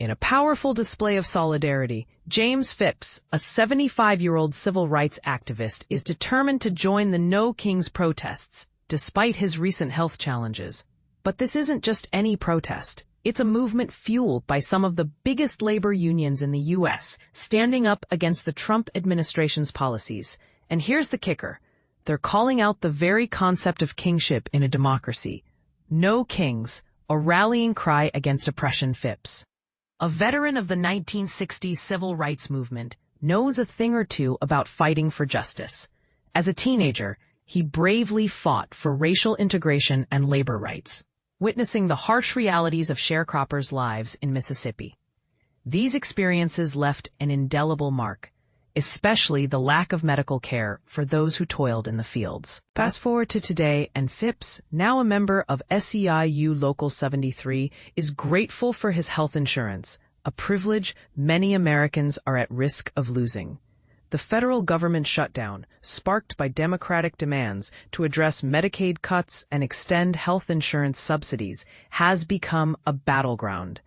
In a powerful display of solidarity, James Phipps, a 75-year-old civil rights activist, is determined to join the No Kings protests, despite his recent health challenges. But this isn't just any protest. It's a movement fueled by some of the biggest labor unions in the U.S., standing up against the Trump administration's policies. And here's the kicker. They're calling out the very concept of kingship in a democracy. No Kings, a rallying cry against oppression. Phipps, a veteran of the 1960s civil rights movement, knows a thing or two about fighting for justice. As a teenager, he bravely fought for racial integration and labor rights, witnessing the harsh realities of sharecroppers' lives in Mississippi. These experiences left an indelible mark, especially the lack of medical care for those who toiled in the fields. Fast forward to today, and Phipps, now a member of SEIU Local 73, is grateful for his health insurance, a privilege many Americans are at risk of losing. The federal government shutdown, sparked by Democratic demands to address Medicaid cuts and extend health insurance subsidies, has become a battleground.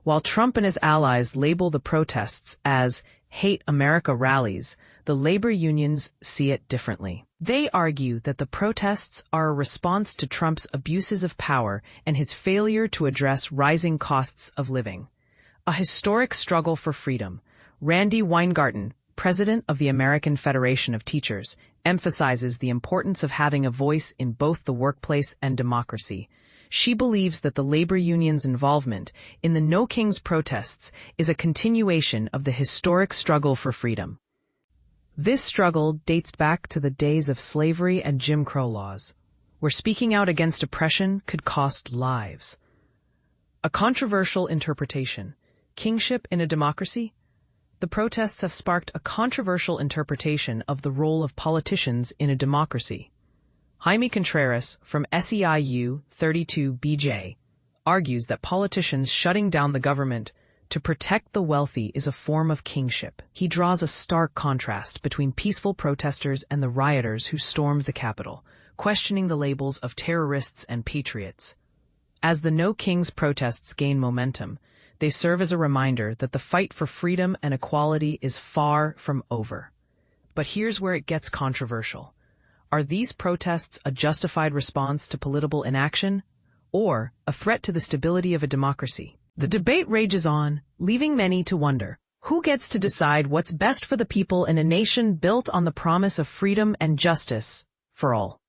While Trump and his allies label the protests as Hate America rallies, the labor unions see it differently. They argue that the protests are a response to Trump's abuses of power and his failure to address rising costs of living. A historic struggle for freedom. Randi Weingarten, president of the American Federation of Teachers, emphasizes the importance of having a voice in both the workplace and democracy. She believes that the labor union's involvement in the No Kings protests is a continuation of the historic struggle for freedom. This struggle dates back to the days of slavery and Jim Crow laws, where speaking out against oppression could cost lives. A controversial interpretation. Kingship in a democracy? The protests have sparked a controversial interpretation of the role of politicians in a democracy. Jaime Contreras from SEIU 32BJ argues that politicians shutting down the government to protect the wealthy is a form of kingship. He draws a stark contrast between peaceful protesters and the rioters who stormed the Capitol, questioning the labels of terrorists and patriots. As the No Kings protests gain momentum, they serve as a reminder that the fight for freedom and equality is far from over. But here's where it gets controversial. Are these protests a justified response to political inaction, or a threat to the stability of a democracy? The debate rages on, leaving many to wonder, who gets to decide what's best for the people in a nation built on the promise of freedom and justice for all?